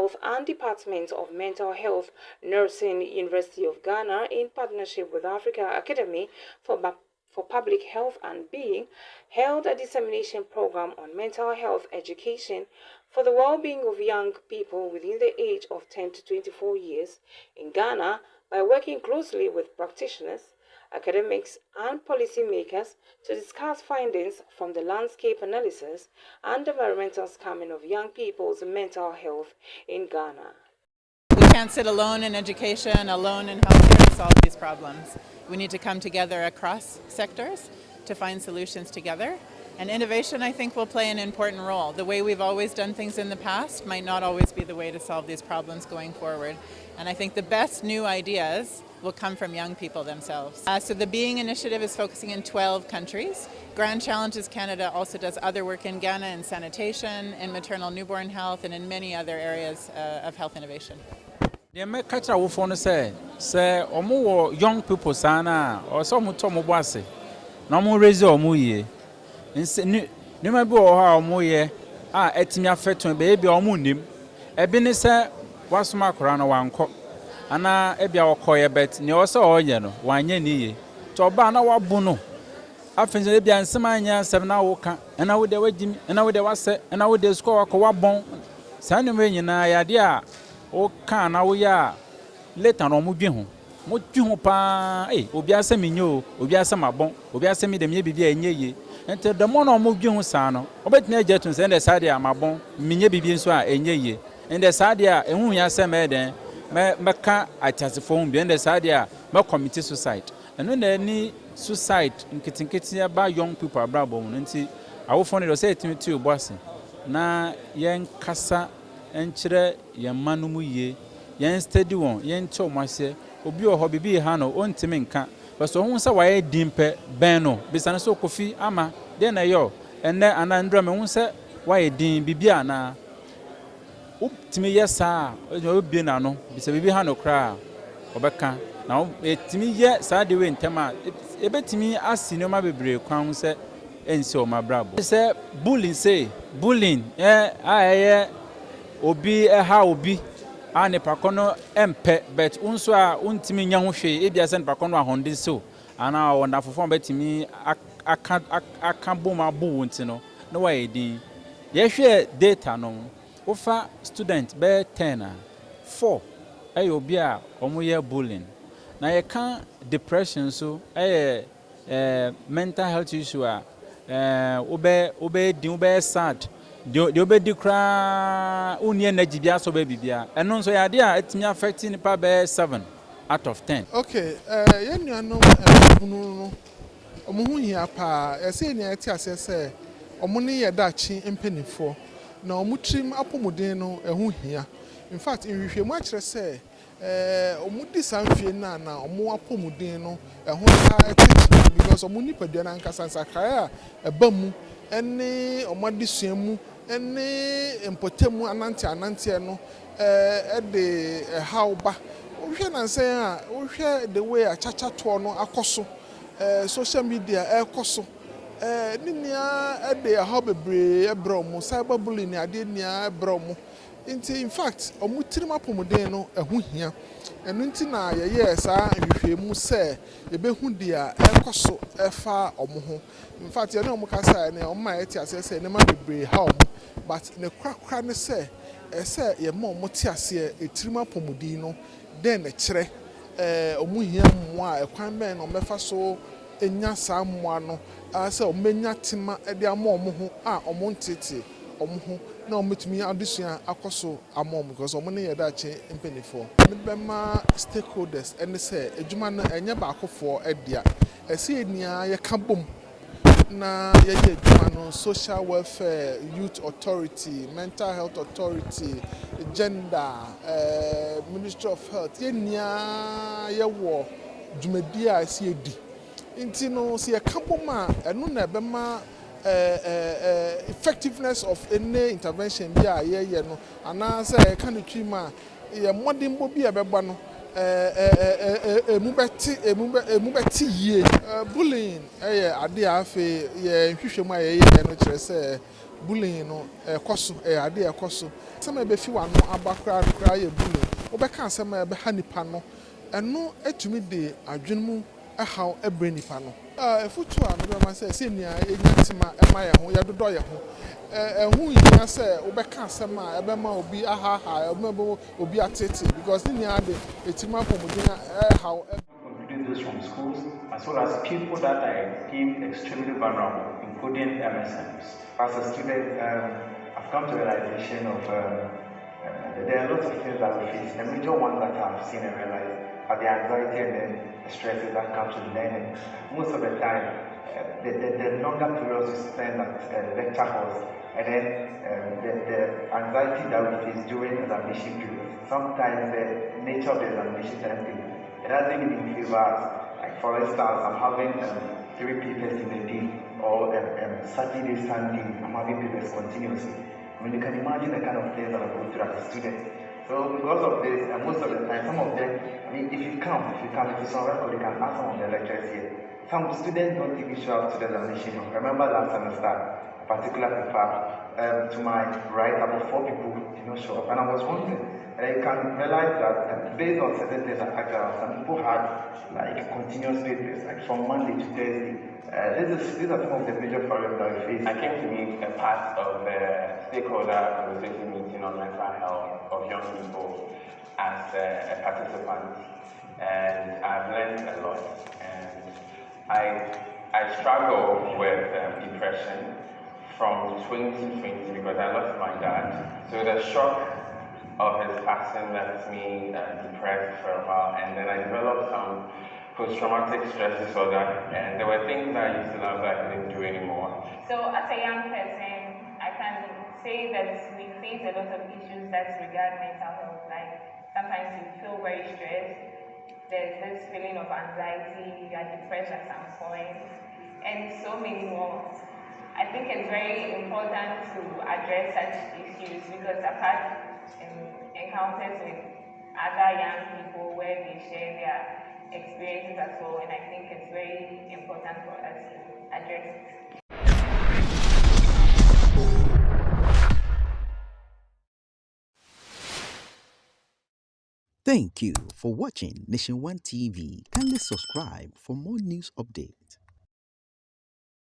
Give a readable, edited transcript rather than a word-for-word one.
Health and Department of Mental Health, Nursing, University of Ghana, in partnership with Africa Academy for Public Health and Being, held a dissemination program on mental health education for the well-being of young people within the age of 10 to 24 years in Ghana by working closely with practitioners, academics, and policymakers to discuss findings from the landscape analysis and environmental scamming of young people's mental health in Ghana. We can't sit alone in education, alone in healthcare to solve these problems. We need to come together across sectors to find solutions together. And innovation, I think, will play an important role. The way we've always done things in the past might not always be the way to solve these problems going forward. And I think the best new ideas will come from young people themselves. So the Being Initiative is focusing in 12 countries. Grand Challenges Canada also does other work in Ghana in sanitation, in maternal newborn health, and in many other areas of health innovation. The culture we phone say omo young people sana or some to mo boase na mo raise omo ye nse ni ma bi o ha omo ye a etimi afeto be bi omo nim e bi ne se wasoma akora na wanko ana e bia okoye bet ne o se oye no wanye ni ye to ba na wabu no afenze e bia nsema anya asem na wo ka na wo de wagimi na wo de wase na wo de score akọ wabon sanu me nyina ya de a o kan na wo ya later no mo dwi ho pa obi asem nyo obi asem abon obi asem de me bibia enye ye ente de mo no mo dwi ho sa no obetina ajetun se nde sade a mabon menye bibia nso a enye ye nde sade a ehun ya asem eden me ka atasefo hu bi nde sade a me committee suicide eno na ni suicide nkitinkiti ba young people abrabo no nti awofo ne do say etimi obo ase na yen kasa enkyere yen manumu ye yen steady won yen che omase obi oho bibi ha no ontimi nka beso hu se waye dimpe ben no bisane so kofi ama de na yo enne anandro me hu se waye dim bibi ana optimi yesa obi na no bisa bibi ha no kra obeka na etimi ye sa de we ntema ebetimi asino ma bebre kwan se ense o mabrabo se bullying aye obi ha obi ane pakono empe bet unso a untimi nya ho hwe ebia se pakono ahonde so ana wonda fofo betimi aka boma bu wonti no na wa edin ye hwe data no ofa student be 10 4 obi a omoye bullying na ye kan depression so mental health issue a obe sad de obedi kra uni energy bia so ba bibia eno nso ya de a etimi affecting nipa be 7 out of 10. Okay, ye nuanom bunu no omo hu hia pa ese ni ati asese omo ne ye dachi empenifo na omo trim apomuden no ehu hia. In fact in hwehwemu a kire se omo di sanfie na omo apomuden no ehu ha etich because omo nipadua na nkasa nsakaya ebamu ene omo adisuamu ene empotemu anante no de hauba ohwe na nsen a ohwe the way a chacha to no akoso social media ekoso ninia de how bebre ebromo cyberbullying ade nia ebromo in fact omutirim apomuden no ehu hia enu nti na ye sa hwehwemu se ebehu dia ekoso efa omo in fact ye na omo kasa na omo eti asese ne ma bebre ha omo but ne kwakwa ne se ye ma omo ti ase etirim apomuden no den ne kire omo hia mmo a ekwan ben no mefa so enya sa mmo no ase omenya tema de ama omo ho a omo ntete omo ho na ometumi adesua akoso amom because omo ne yeda che empenifo mebema stakeholders ene se adwuma na enye baakofo edia ese enia ye kabom na ye adwuma no social welfare youth authority mental health authority gender ministry of health ye nia ye wo dwumadi a ese edi nti no se ye kabom a eno na ebema effectiveness of any intervention bia ye no ana say can twima ye modern bo bia beba no emu bɛte yie bullying ɛyɛ ade a afei yɛ nhwehwɛmu a yɛyɛ no kyerɛ sɛ bullying no ɛkɔ so ɛyɛ ade a ɛkɔ so sɛm a ɛbɛfi w'ano aba koraa yɛ bullying wobɛka asɛm a ɛbɛha nipa no ɛno atumi de adwene mu ɛhaw ɛbrɛ nipa no ɛfotu a mebɛma sɛ sɛnea yɛnya tema ɛma yɛn ho yɛdodɔ yɛn ho ɛho yia sɛ wobɛka asɛm a ɛbɛma obi ahaha ɛbɛma obi atete because ne nyinaa de ɛtumi apɔmuden ɛhaw Including those from schools, as well as people that are deemed extremely vulnerable, including MSMs. As a student, I've come to the realization of there are lots of things that we face. The major one that I've seen and realized are the anxiety and then the stresses that come to learning. Most of the time, the longer periods we spend at lecture halls, and then the anxiety that we face during examination periods. Sometimes the nature of the examination timetable, it doesn't even favor us. Like for instance, I'm having 3 papers in a day, or Saturday, Sunday, I'm having papers continuously. I mean, you can imagine the kind of things that I go through as a student. So because of this, and most of the time, some of them, I mean, if you come, if it's on record, you can ask some of the lecturers here. Some students don't even show up to the examination. I remember last semester, a particular paper, to my right, about 4 people did not show up, and I was wondering. And you can realize that based on certain things that some people had like continuous papers, like from Monday to Thursday. These are some of the major problems that we face. I came to be a part of the stakeholder consultative meeting on mental health of young people as a participant, and I've learned a lot. And I struggle with depression from 2020 because I lost my dad. So the shock of his passing left me depressed for a while, and then I developed some post-traumatic stress disorder, and there were things that I used to love that I couldn't do anymore. So as a young person, I can say that we face a lot of issues that regard mental health. Like sometimes you feel very stressed, there's this feeling of anxiety, you are depressed at some point, and so many more. I think it's very important to address such issues because I've had encounters with other young people where they share their experiences as well, and I think it's very important for us to address it. Thank you for watching Nation One TV. Kindly subscribe for more news updates.